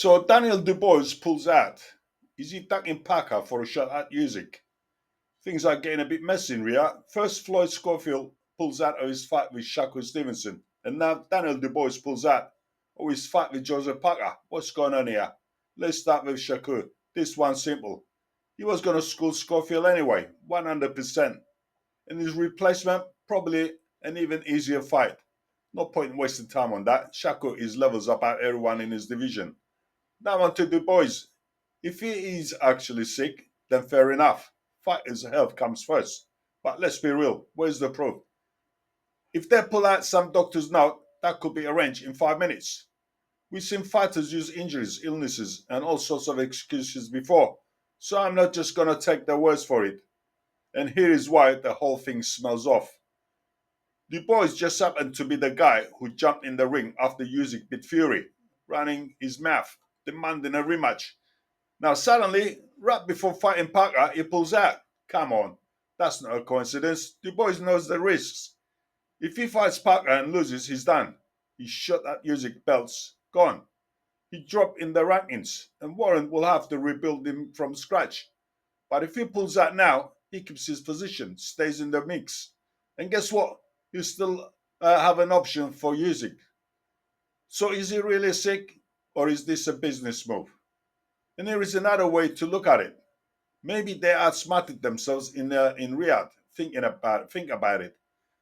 So Daniel Dubois pulls out. Is he tagging Parker for a shot at Usyk? Things are getting a bit messy in Riyadh. First, Floyd Schofield pulls out of his fight with Shakur Stevenson, and now Daniel Dubois pulls out of his fight with Joseph Parker. What's going on here? Let's start with Shakur. This one's simple. He was going to school Schofield anyway, 100%. And his replacement, probably an even easier fight. No point in wasting time on that. Shakur is levels above everyone in his division. Now on to Dubois. If he is actually sick, then fair enough. Fighter's health comes first. But let's be real, where's the proof? If they pull out some doctor's note, that could be arranged in 5 minutes. We've seen fighters use injuries, illnesses, and all sorts of excuses before. So I'm not just gonna take their words for it. And here is why the whole thing smells off. Dubois just happened to be the guy who jumped in the ring after Usyk beat Fury, running his mouth, demanding a rematch. Now suddenly, right before fighting Parker, he pulls out. Come on, that's not a coincidence. Dubois knows the risks. If he fights Parker and loses, he's done. He shot at Usyk belts, gone. He dropped in the rankings, and Warren will have to rebuild him from scratch. But if he pulls out now, he keeps his position, stays in the mix. And guess what? He'll still have an option for Usyk. So is he really sick, or is this a business move? And there is another way to look at it. Maybe they outsmarted themselves in Riyadh. Think about it.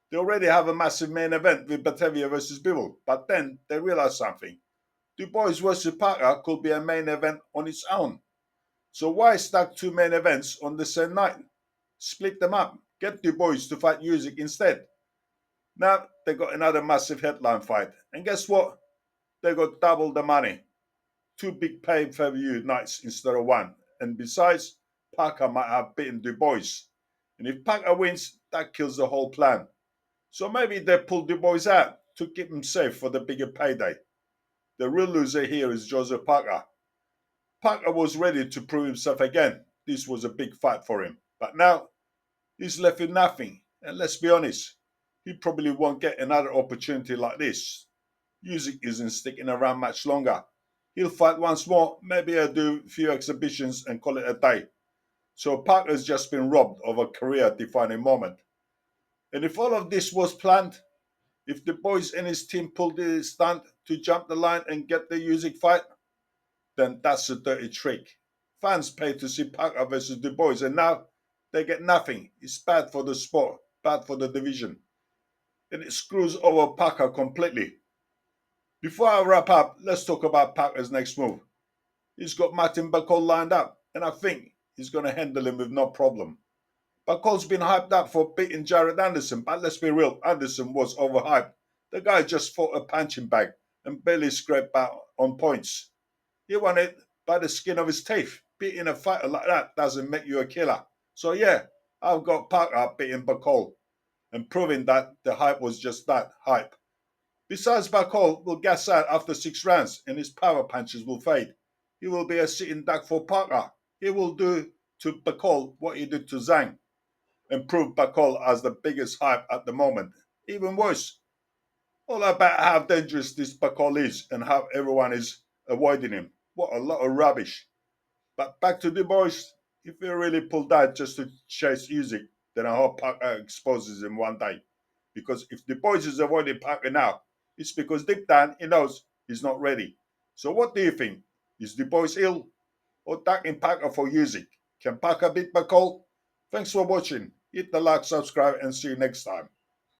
They already have a massive main event with Batavia versus Bivol, but then they realize something. Dubois versus Parker could be a main event on its own. So why stack two main events on the same night? Split them up. Get Dubois to fight Usyk instead. Now they got another massive headline fight. And guess what? They got double the money. Two big pay-per-view nights instead of one. And besides, Parker might have beaten Dubois. And if Parker wins, that kills the whole plan. So maybe they pull Dubois out to keep him safe for the bigger payday. The real loser here is Joseph Parker. Parker was ready to prove himself again. This was a big fight for him. But now, he's left with nothing. And let's be honest, he probably won't get another opportunity like this. Usyk isn't sticking around much longer. He'll fight once more, maybe he'll do a few exhibitions and call it a day. So Parker's just been robbed of a career-defining moment. And if all of this was planned, if Dubois and his team pulled the stunt to jump the line and get the Usyk fight, then that's a dirty trick. Fans pay to see Parker versus Dubois, and now they get nothing. It's bad for the sport, bad for the division. And it screws over Parker completely. Before I wrap up, let's talk about Parker's next move. He's got Martin Bakol lined up, and I think he's going to handle him with no problem. Bakol's been hyped up for beating Jared Anderson, but let's be real, Anderson was overhyped. The guy just fought a punching bag and barely scraped out on points. He won it by the skin of his teeth. Beating a fighter like that doesn't make you a killer. So yeah, I've got Parker beating Bakol and proving that the hype was just that, hype. Besides, Bakol will gas out after 6 rounds and his power punches will fade. He will be a sitting duck for Parker. He will do to Bakol what he did to Zhang and prove Bakol as the biggest hype at the moment. Even worse, all about how dangerous this Bakol is and how everyone is avoiding him. What a lot of rubbish. But back to the boys. If he really pulled out just to chase Usyk, then I hope Parker exposes him one day. Because if the boys is avoiding Parker now, it's because deep down he knows he's not ready. So what do you think? Is the boys ill or tagging Parker for Usyk? Can Parker beat Bakol? Thanks for watching. Hit the like, subscribe, and see you next time.